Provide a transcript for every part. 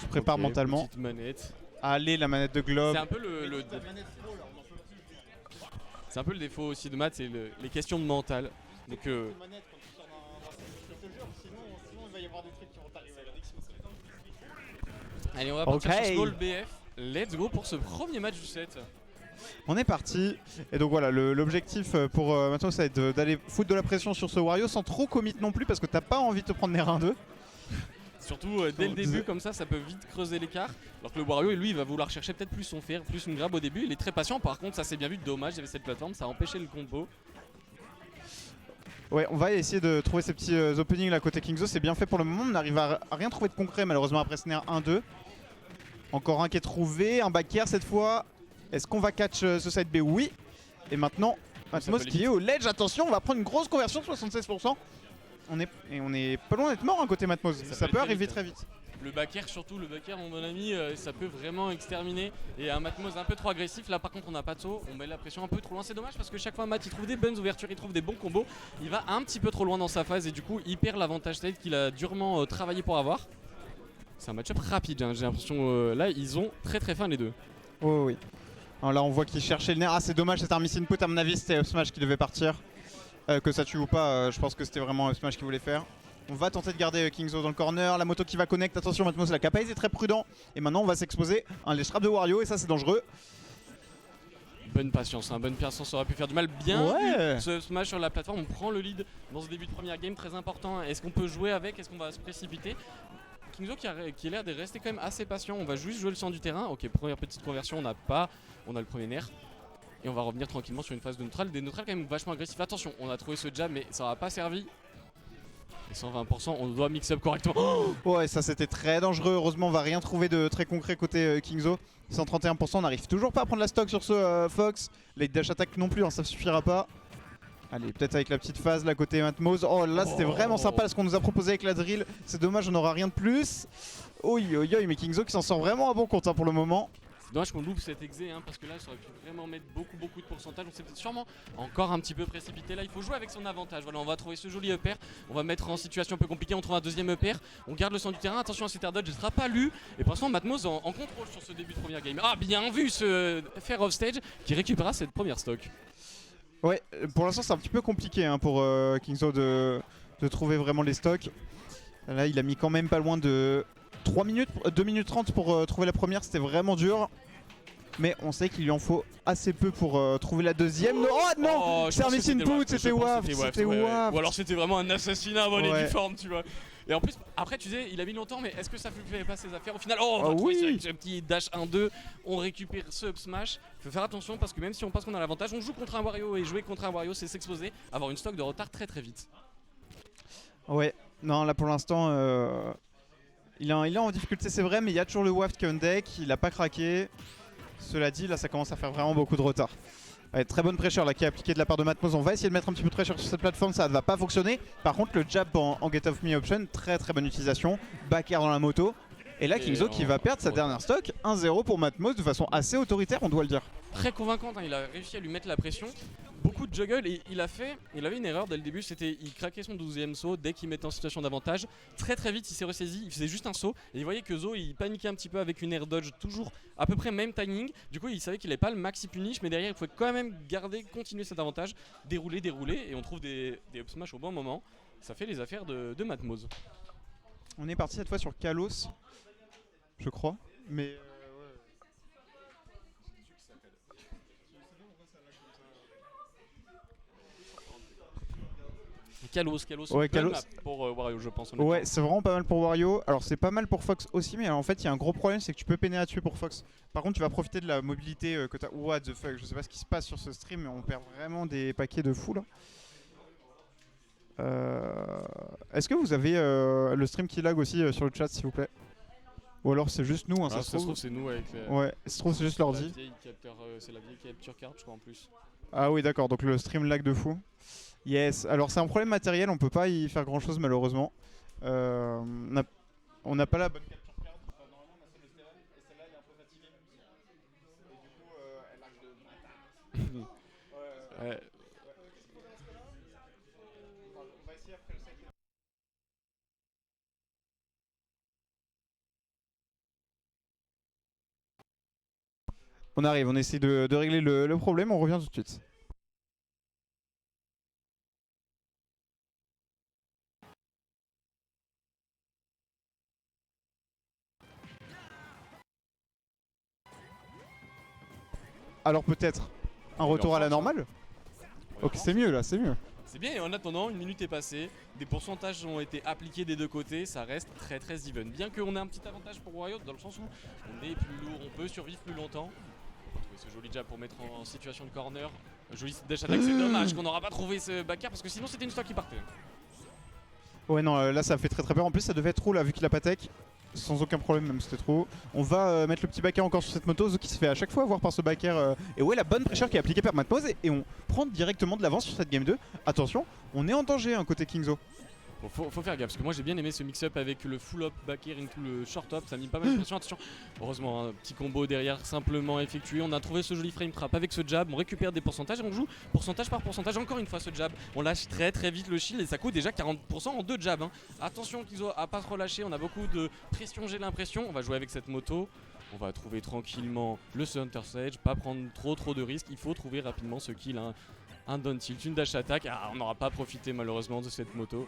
se prépare mentalement. Petite manette. Allez, la manette de Globe. C'est un peu c'est un peu le défaut aussi de maths, c'est les questions de mental. Donc allez, on va partir sur Small BF. Let's go pour ce premier match du set. On est parti. Et donc voilà, l'objectif pour maintenant, ça va être d'aller foutre de la pression sur ce Wario sans trop commit non plus parce que t'as pas envie de te prendre les 1-2. Surtout dès le début, comme ça peut vite creuser l'écart. Alors que le Wario, lui, il va vouloir chercher peut-être plus son fer, plus une grab au début. Il est très patient, par contre, ça c'est bien vu, dommage, il y avait cette plateforme, ça a empêché le combo. Ouais, on va essayer de trouver ces petits openings là côté Kingzo, c'est bien fait pour le moment. On n'arrive à rien trouver de concret malheureusement après Snare 1-2. Encore un qui est trouvé, un back air cette fois. Est-ce qu'on va catch ce side B? Oui. Et maintenant, Matmos qui est au ledge, attention, on va prendre une grosse conversion, 76%. On est pas loin d'être mort côté Matmos, ça peut arriver très vite. Le back air surtout, le back air mon ami, ça peut vraiment exterminer. Et un Matmos un peu trop agressif, là par contre on n'a pas de saut, on met la pression un peu trop loin, c'est dommage parce que chaque fois Matt il trouve des bonnes ouvertures, il trouve des bons combos. Il va un petit peu trop loin dans sa phase et du coup il perd l'avantage state qu'il a durement travaillé pour avoir. C'est un match-up rapide, hein. J'ai l'impression là ils ont très fin les deux. Oh oui. Alors là on voit qu'il cherchait le nerf, ah c'est dommage c'est un miss input, à mon avis c'était up smash qui devait partir. Que ça tue ou pas, je pense que c'était vraiment up smash qu'il voulait faire. On va tenter de garder Kingzo dans le corner, la moto qui va connect, attention Matmos la Kappa est très prudent. Et maintenant on va s'exposer un les traps de Wario et ça c'est dangereux. Bonne patience, hein. Bonne patience, ça aurait pu faire du mal. Bien vu ce smash sur la plateforme, on prend le lead dans ce début de première game, très important. Est-ce qu'on peut jouer avec, est-ce qu'on va se précipiter? Kingzo qui a l'air de rester quand même assez patient, on va juste jouer le centre du terrain. Ok, première petite conversion, on a le premier nerf. Et on va revenir tranquillement sur une phase de neutral, des neutrales quand même vachement agressifs. Attention, on a trouvé ce jab mais ça n'aura pas servi. Et 120%, on doit mix up correctement. Oh ouais, ça c'était très dangereux. Heureusement, on va rien trouver de très concret côté Kingzo. 131%, on n'arrive toujours pas à prendre la stock sur ce Fox. Late dash attack non plus, hein, ça suffira pas. Allez, peut-être avec la petite phase là côté Matmos. Oh là, c'était vraiment sympa ce qu'on nous a proposé avec la drill. C'est dommage, on n'aura rien de plus. Oui, mais Kingzo qui s'en sort vraiment à bon compte pour le moment. C'est dommage qu'on loupe cet exé parce que là ça aurait pu vraiment mettre beaucoup de pourcentage. On s'est peut-être sûrement encore un petit peu précipité là. Il faut jouer avec son avantage. Voilà, on va trouver ce joli upper. On va mettre en situation un peu compliquée. On trouve un deuxième upper. On garde le centre du terrain. Attention à cet air dodge, il ne sera pas lu. Et pour l'instant Matmos en contrôle sur ce début de première game. Ah, bien vu ce fair off stage qui récupérera cette première stock. Ouais, pour l'instant c'est un petit peu compliqué pour Kingzo de trouver vraiment les stocks. Là il a mis quand même pas loin de 3 minutes, 2 minutes 30 pour trouver la première, c'était vraiment dur. Mais on sait qu'il lui en faut assez peu pour trouver la deuxième. Oh non, c'est un miss input, c'était WAF. Ou alors c'était vraiment un assassinat en uniforme, tu vois. Et en plus, après tu disais, il a mis longtemps, mais est-ce que ça fait pas ses affaires au final? Oh, on va trouver ce petit dash 1-2, on récupère ce up smash. Il faut faire attention parce que même si on pense qu'on a l'avantage, on joue contre un Wario et jouer contre un Wario, c'est s'exposer, avoir une stock de retard très vite. Ouais, non, là pour l'instant, il est en difficulté, c'est vrai, mais il y a toujours le waft qui est on deck, il a pas craqué. Cela dit, là ça commence à faire vraiment beaucoup de retard. Ouais, très bonne pressure là qui est appliquée de la part de Matmos. On va essayer de mettre un petit peu de pressure sur cette plateforme, ça ne va pas fonctionner. Par contre le jab en get off me option, très bonne utilisation. Back air dans la moto. Et là Kingzo qui va perdre sa dernière stock. 1-0 pour Matmos de façon assez autoritaire, on doit le dire. Très convaincante, il a réussi à lui mettre la pression. Beaucoup de juggle et il avait une erreur dès le début, c'était il craquait son 12e saut dès qu'il mettait en situation d'avantage. Très vite il s'est ressaisi, il faisait juste un saut et il voyait que Zo il paniquait un petit peu avec une air dodge toujours à peu près même timing. Du coup il savait qu'il n'avait pas le maxi punish mais derrière il pouvait quand même continuer cet avantage, dérouler et on trouve des up smash au bon moment. Ça fait les affaires de Matmos. On est parti cette fois sur Kalos, je crois, mais... Kalos, ouais, Kalos. Pour Wario je pense. Ouais, c'est vraiment pas mal pour Wario. Alors c'est pas mal pour Fox aussi, mais en fait il y a un gros problème, c'est que tu peux peiner à tuer pour Fox. Par contre tu vas profiter de la mobilité que t'as. What the fuck, je sais pas ce qui se passe sur ce stream, mais on perd vraiment des paquets de fou là. Est-ce que vous avez le stream qui lag aussi sur le chat s'il vous plaît? Ou alors c'est juste nous, ça se trouve c'est nous avec les... Ouais, ça se trouve c'est juste l'ordi. C'est la vieille capture card je crois en plus. Ah oui d'accord, donc le stream lag de fou. Yes, alors c'est un problème matériel, on peut pas y faire grand chose malheureusement. On n'a pas la bonne capture card. Enfin, normalement on a celle de Steven et celle-là elle est un peu fatiguée. Et du coup elle lag de bâtard. On va essayer après le set. On arrive, on essaie de régler le problème, on revient tout de suite. Alors peut-être un retour à la normale. Ok, c'est mieux là, c'est mieux. C'est bien, et en attendant, une minute est passée, des pourcentages ont été appliqués des deux côtés, ça reste très even. Bien qu'on ait un petit avantage pour Wario, dans le sens où on est plus lourd, on peut survivre plus longtemps. On va trouver ce joli jab pour mettre en situation de corner. Un joli dash attack, c'est dommage qu'on n'aura pas trouvé ce backer parce que sinon c'était une stock qui partait. Ouais non, là ça fait très peur. En plus ça devait être trop là vu qu'il a pas tech. Sans aucun problème, même c'était trop. On va mettre le petit backer encore sur cette moto. Zo qui se fait à chaque fois avoir par ce backer. Et ouais, la bonne pressure qui est appliquée par Matmos. Et on prend directement de l'avance sur cette game 2. Attention, on est en danger côté Kingzo. Bon, faut faire gaffe parce que moi j'ai bien aimé ce mix-up avec le full up back air into le short up, ça a mis pas mal de pression. Attention, heureusement, un petit combo derrière simplement effectué. On a trouvé ce joli frame trap avec ce jab, on récupère des pourcentages et on joue pourcentage par pourcentage. Encore une fois, ce jab, on lâche très vite le shield et ça coûte déjà 40% en 2 jabs. Attention Kingzo à pas se relâcher, on a beaucoup de pression, j'ai l'impression. On va jouer avec cette moto. On va trouver tranquillement le center stage, pas prendre trop de risques. Il faut trouver rapidement ce kill, un down tilt, une dash attack. On n'aura pas profité malheureusement de cette moto.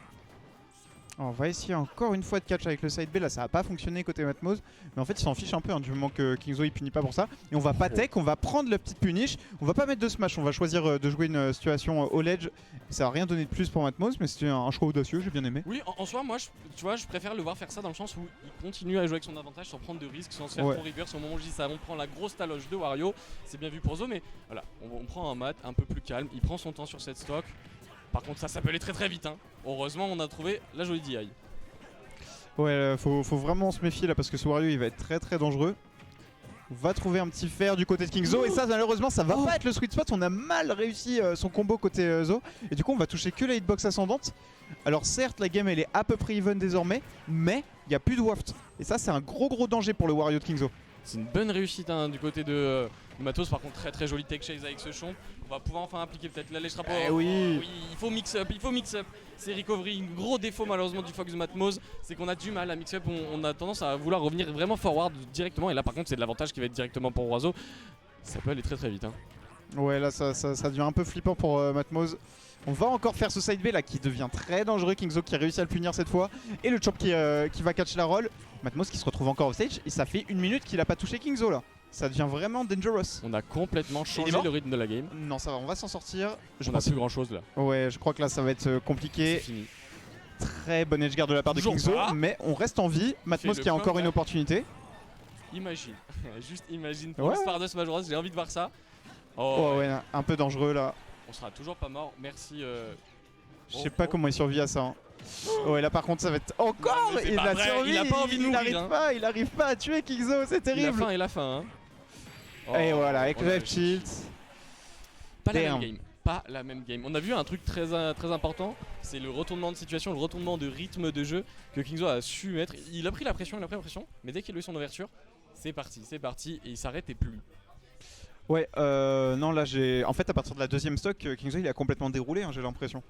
On va essayer encore une fois de catch avec le side B, là ça va pas fonctionner côté Matmos, mais en fait il s'en fiche un peu du moment que Kingzo il punit pas pour ça. Et on va pas tech, on va prendre la petite punish, on va pas mettre de smash, on va choisir de jouer une situation au ledge. Ça va rien donner de plus pour Matmos, mais c'était un choix audacieux, j'ai bien aimé. Oui, en soi moi je préfère le voir faire ça dans le sens où il continue à jouer avec son avantage sans prendre de risques, sans se faire trop reverse. Au moment où je dis ça, on prend la grosse taloche de Wario, c'est bien vu pour Zo, mais voilà, on prend un mat un peu plus calme, il prend son temps sur cette stock. Par contre ça peut aller très vite. Heureusement on a trouvé la jolie DI. Ouais, faut vraiment se méfier là parce que ce Wario il va être très dangereux. On va trouver un petit fer du côté de Kingzo et ça malheureusement ça va pas être le sweet spot. On a mal réussi son combo côté Zo et du coup on va toucher que la hitbox ascendante. Alors certes la game elle est à peu près even désormais, mais il n'y a plus de waft et ça c'est un gros danger pour le Wario de Kingzo. C'est une bonne réussite du côté de Matos, par contre très joli tech chase avec ce champ. On va pouvoir enfin appliquer peut-être la lèche rapport. Oui, il faut mix up. C'est recovery, un gros défaut malheureusement du Fox de Matmos, c'est qu'on a du mal à mix up, on a tendance à vouloir revenir vraiment forward directement et là par contre c'est de l'avantage qui va être directement pour Oiseau. Ça peut aller très vite. Ouais là ça devient un peu flippant pour Matmos. On va encore faire ce side B là qui devient très dangereux. Kingzo qui a réussi à le punir cette fois. Et le chop qui va catch la roll. Matmos qui se retrouve encore au stage. Et ça fait 1 minute qu'il a pas touché Kingzo là. Ça devient vraiment dangerous. On a complètement changé le rythme de la game. Non ça va, on va s'en sortir. On a plus grand chose là. Ouais je crois que là ça va être compliqué. C'est fini. Très bonne edgeguard de la part Toujours de Kingzo. pas. Mais on reste en vie. Matmos qui a encore une opportunité. Imagine, juste imagine pour Stardust Smash Bros, j'ai envie de voir ça. Oh ouais, un peu dangereux là. On sera toujours pas mort, merci. Je sais pas comment il survit à ça. Ouais là par contre ça va être encore il a survécu. Il a pas envie de mourir. Il arrive pas à tuer Kingzo, c'est terrible. Il a la fin. Et voilà, avec le F-Tilt. Pas la même game. On a vu un truc très important, c'est le retournement de situation, le retournement de rythme de jeu que Kingzo a su mettre. Il a pris la pression, mais dès qu'il a eu son ouverture, c'est parti et il s'arrêtait plus. Ouais, non là j'ai... En fait à partir de la deuxième stock, Kingzo il a complètement déroulé, j'ai l'impression.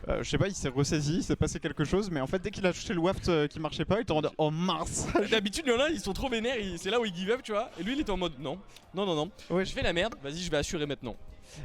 Je sais pas, il s'est ressaisi, il s'est passé quelque chose, mais en fait dès qu'il a touché le waft qui marchait pas, il était en mode oh mince. D'habitude il y en a, ils sont trop vénères, c'est là où ils give up tu vois, et lui il était en mode non, ouais. Je fais la merde, vas-y je vais assurer maintenant.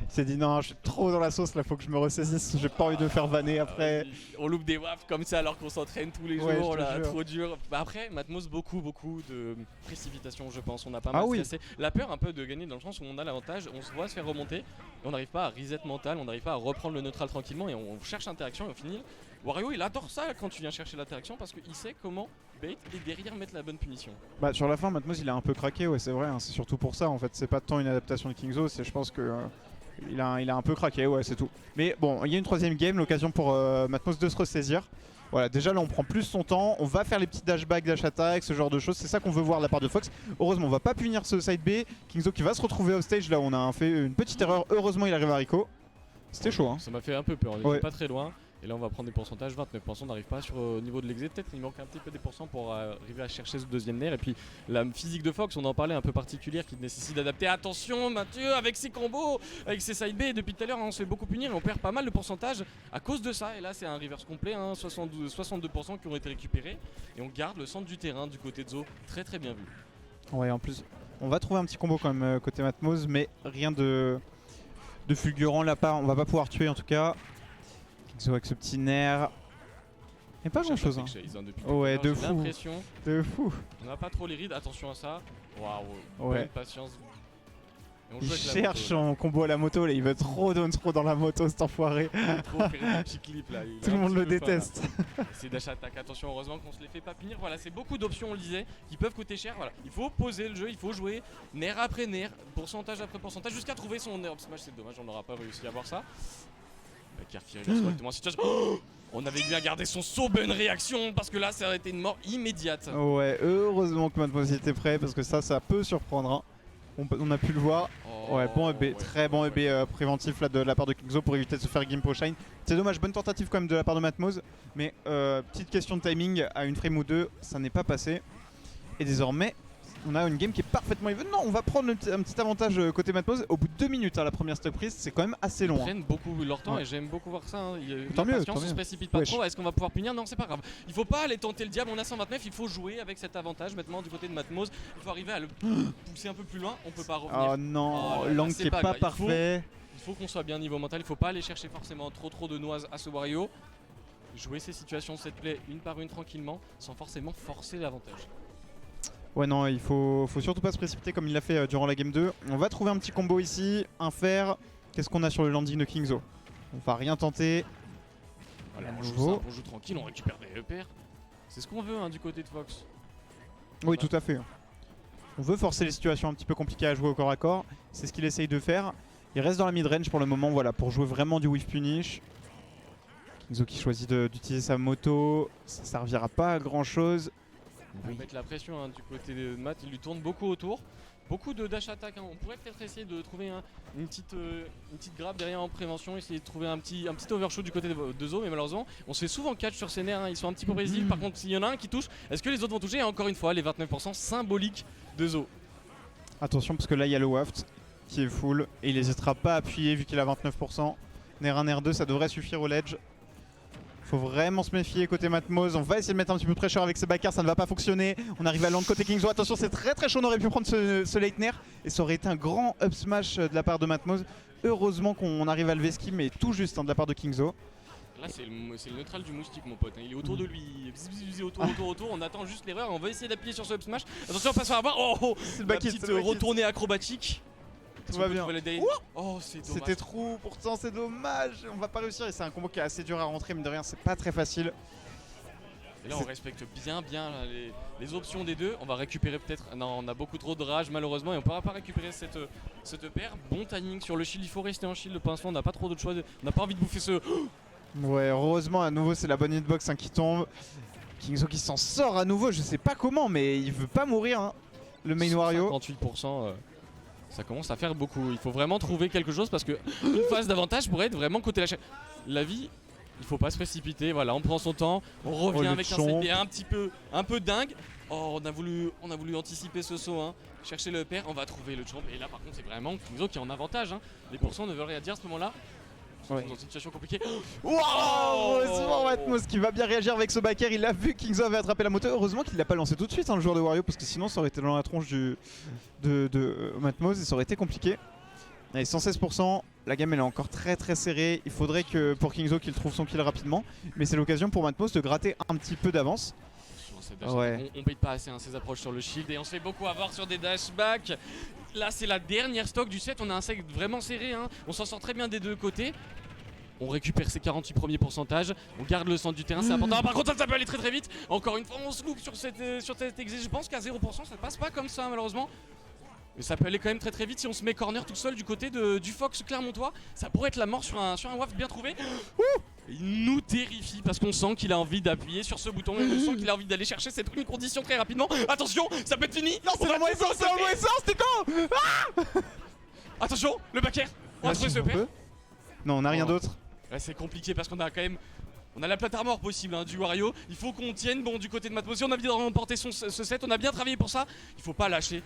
Il s'est dit non, je suis trop dans la sauce là, faut que je me ressaisisse, j'ai pas envie de me faire vanner après. On loupe des wafts comme ça alors qu'on s'entraîne tous les jours là, trop dur. Bah après, Matmos, beaucoup de précipitation je pense, on a pas mal stressé. La peur un peu de gagner dans le sens où on a l'avantage, on se voit se faire remonter, et on n'arrive pas à reset mental, on n'arrive pas à reprendre le neutral tranquillement et on cherche l'interaction et au final, Wario il adore ça quand tu viens chercher l'interaction parce qu'il sait comment bait et derrière mettre la bonne punition. Bah sur la fin, Matmos il a un peu craqué, ouais c'est vrai, c'est surtout pour ça en fait, c'est pas tant une adaptation de Kingzo, c'est je pense que... Il a un peu craqué, ouais, c'est tout. Mais bon, il y a une troisième game, l'occasion pour Matmos de se ressaisir. Voilà, déjà là on prend plus son temps, on va faire les petits dashbacks, dash attack, ce genre de choses, c'est ça qu'on veut voir de la part de Fox. Heureusement on va pas punir ce side B, Kingzo qui va se retrouver au stage, là on a fait une petite erreur, heureusement il arrive à Rico. C'était chaud hein. Ça m'a fait un peu peur, on était pas très loin. Et là on va prendre des pourcentages, 29%, on n'arrive pas sur au niveau de l'exit, peut-être il manque un petit peu des pourcents pour arriver à chercher ce deuxième nerf. Et puis la physique de Fox, on en parlait un peu particulière qui nécessite d'adapter. Attention Mathieu avec ses combos, avec ses side B, depuis tout à l'heure on se fait beaucoup punir et on perd pas mal de pourcentage à cause de ça. Et là c'est un reverse complet, 62% qui ont été récupérés. Et on garde le centre du terrain du côté de Zo, très bien vu. Ouais en plus, On va trouver un petit combo quand même côté Matmos, mais rien de fulgurant là pas. On va pas pouvoir tuer en tout cas. Kingzo avec ce petit nerf. Et pas grand chose. Hein. Ouais, de fou. De fou. On n'a pas trop les rides, attention à ça. Waouh, ouais. Bonne patience. Il cherche son combo à la moto là, il veut trop down throw dans la moto cet enfoiré. Trop faire des petits clips là. Tout le monde le déteste. C'est dash attack, attention, heureusement qu'on se les fait pas punir. Voilà, c'est beaucoup d'options, on le disait, qui peuvent coûter cher. Voilà, il faut poser le jeu, il faut jouer nerf après nerf, pourcentage après pourcentage, jusqu'à trouver son nerf smash. C'est dommage, on n'aura pas réussi à voir ça. Kerfir, il a directement situation. Oh, on avait bien gardé son saut, bonne réaction, parce que là, ça aurait été une mort immédiate. Ouais, heureusement que Matmos était prêt, parce que ça peut surprendre. Hein. On a pu le voir. Ouais, bon EB, très bon EB préventif là de la part de Kingzo pour éviter de se faire Gimpo Shine. C'est dommage, bonne tentative quand même de la part de Matmos, mais petite question de timing, à une frame ou deux, ça n'est pas passé. Et désormais, on a une game qui est parfaitement even. Non, on va prendre un petit avantage côté Matmos. Au bout de 2 minutes, hein, la première stock prise, c'est quand même assez long. Ils prennent beaucoup leur temps et j'aime beaucoup voir ça. Hein. Tant mieux, on se précipite pas trop. Est-ce qu'on va pouvoir punir? Non, c'est pas grave. Il faut pas aller tenter le diable. On a 129, il faut jouer avec cet avantage maintenant du côté de Matmos. Il faut arriver à le pousser un peu plus loin. On peut pas revenir. Oh non, l'angle qui est pas parfait. Il faut qu'on soit bien niveau mental. Il faut pas aller chercher forcément trop de noises à ce Wario. Jouer ces situations set play une par une tranquillement sans forcément forcer l'avantage. Ouais non, il faut surtout pas se précipiter comme il l'a fait durant la game 2. On va trouver un petit combo ici, un fer. Qu'est-ce qu'on a sur le landing de Kingzo? On va rien tenter. Voilà, on joue tranquille, on récupère des repères. C'est ce qu'on veut hein, du côté de Fox. Oui, tout à fait. On veut forcer les situations un petit peu compliquées à jouer au corps à corps. C'est ce qu'il essaye de faire. Il reste dans la mid-range pour le moment, voilà, pour jouer vraiment du whiff punish. Kingzo qui choisit d'utiliser sa moto. Ça servira pas à grand chose. On va mettre la pression hein, du côté de Matt, il lui tourne beaucoup autour. Beaucoup de dash attack, hein. On pourrait peut-être essayer de trouver une petite grab derrière en prévention, essayer de trouver un petit overshoot du côté de Zo, mais malheureusement on se fait souvent catch sur ces nerfs, hein. Ils sont un petit peu résilients. Par contre s'il y en a un qui touche, est-ce que les autres vont toucher? Et encore une fois les 29% symboliques de Zo. Attention parce que là il y a le waft qui est full et il n'hésitera pas à appuyer vu qu'il a 29%. Nair 1, Nair 2 ça devrait suffire au ledge. Faut vraiment se méfier côté Matmos. On va essayer de mettre un petit peu de pressure avec ce backer, ça ne va pas fonctionner. On arrive à land côté Kingzo. Attention, c'est très chaud. On aurait pu prendre ce late nair et ça aurait été un grand up smash de la part de Matmos. Heureusement qu'on arrive à lever ce mais tout juste hein, de la part de Kingzo. Là, c'est le neutral du moustique, mon pote. Hein. Il est autour de lui, autour. On attend juste l'erreur. On va essayer d'appuyer sur ce up smash. Attention, on passe à avoir. Oh, c'est le petite retournée acrobatique. Tout va bien. Oh, c'est dommage. C'était trop, pourtant c'est dommage. On va pas réussir et c'est un combo qui est assez dur à rentrer, mais de rien, c'est pas très facile. Et là, on respecte bien les options des deux. On va récupérer peut-être. Non, on a beaucoup trop de rage malheureusement et on pourra pas récupérer cette paire. Bon timing sur le shield. Il faut rester en shield. Pour l'instant, on n'a pas trop d'autre choix. On n'a pas envie de bouffer ce. Ouais, heureusement, à nouveau, c'est la bonne hitbox hein, qui tombe. Kingzo qui s'en sort à nouveau. Je sais pas comment, mais il veut pas mourir. Hein, le main Wario. 58%. Ça commence à faire beaucoup. Il faut vraiment trouver quelque chose parce que une phase d'avantage pourrait être vraiment côté la vie. Il faut pas se précipiter. Voilà, on prend son temps. On revient avec un CP un peu dingue. Oh, on a voulu anticiper ce saut. Hein. Chercher le père. On va trouver le champ. Et là, par contre, c'est vraiment Kingzo qui est en avantage. Hein. Les pourcents ne veulent rien dire à ce moment-là. Dans une situation compliquée. Wow, heureusement Matmos qui va bien réagir avec ce backer. Il a vu que Kingzo avait attrapé la moto. Heureusement qu'il l'a pas lancé tout de suite hein, le joueur de Wario parce que sinon ça aurait été dans la tronche de Matmos et ça aurait été compliqué. Allez, 116%, la game elle est encore très serrée. Il faudrait que pour Kingzo qu'il trouve son kill rapidement. Mais c'est l'occasion pour Matmos de gratter un petit peu d'avance. Ouais. On paye pas assez hein, ses approches sur le shield et on se fait beaucoup avoir sur des dashbacks. Là c'est la dernière stock du set, on a un set vraiment serré, hein. On s'en sort très bien des deux côtés. On récupère ses 48 premiers pourcentages, on garde le centre du terrain, c'est important. Par contre ça peut aller très vite. Encore une fois on se loupe sur cette exé, je pense qu'à 0% ça passe pas comme ça malheureusement. Mais ça peut aller quand même très vite si on se met corner tout seul du côté du Fox Clermontois. Ça pourrait être la mort sur un waft bien trouvé. Il nous terrifie parce qu'on sent qu'il a envie d'appuyer sur ce bouton et on sent qu'il a envie d'aller chercher cette une condition très rapidement. Attention, ça peut être fini. Non, c'est vraiment essence, c'était quand Attention, le backer. On va trouver ce père. Non, on n'a rien d'autre. Ouais, c'est compliqué parce qu'on a quand même... On a la plate armor possible hein, du Wario. Il faut qu'on tienne bon du côté de Matmos. On a envie de remporter ce set, on a bien travaillé pour ça. Il faut pas lâcher.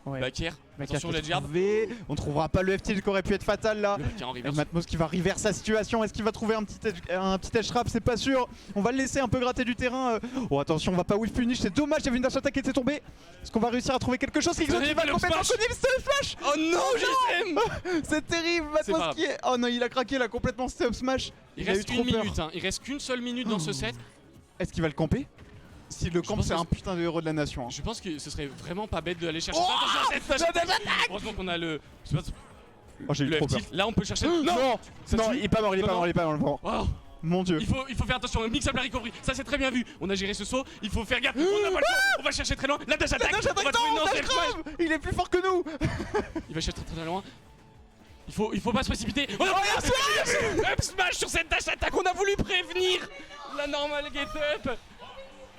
Backer, attention la jab. On trouvera pas le FT qui aurait pu être fatal là. Le backer en reverse. Matmos qui va reverse sa situation. Est-ce qu'il va trouver un petit edge trap? C'est pas sûr. On va le laisser un peu gratter du terrain. Oh attention, on va pas whiff punish. C'est dommage, il y avait une dash attack qui était tombée. Est-ce qu'on va réussir à trouver quelque chose? Kingzo qui va complètement connaître ce flash. Oh non, GSM. C'est terrible, Matmos qui est... Oh non, il a craqué, il a complètement step smash. Il reste une minute, hein. Il reste qu'une seule minute dans ce set. Est-ce qu'il va le camper? S'il le camp, c'est un putain de héros de la nation. Je pense que ce serait vraiment pas bête d'aller chercher ça. Attention, heureusement qu'on a le... Oh, j'ai eu trop peur. Là on peut chercher... Non, il est pas mort, il est pas mort. Oh. Mon dieu. Il faut faire attention, mix-up la recovery, ça c'est très bien vu. On a géré ce saut, il faut faire gaffe, on n'a pas le temps, on va chercher très loin. La dash attack, on va trouver une ancienne smash. Il est plus fort que nous. Il va chercher très loin. Il faut pas se précipiter. On a up smash sur cette dash attack, on a voulu prévenir la normal get up.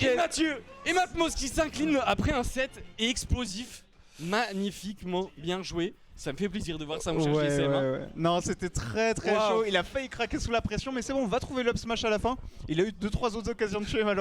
Et Mathieu et Matmos qui s'incline après un set explosif, magnifiquement bien joué. Ça me fait plaisir de voir ça, mon cher GSM. Non, c'était très chaud. Il a failli craquer sous la pression, mais c'est bon, on va trouver l'up smash à la fin. Il a eu 2-3 autres occasions de tuer malheureusement.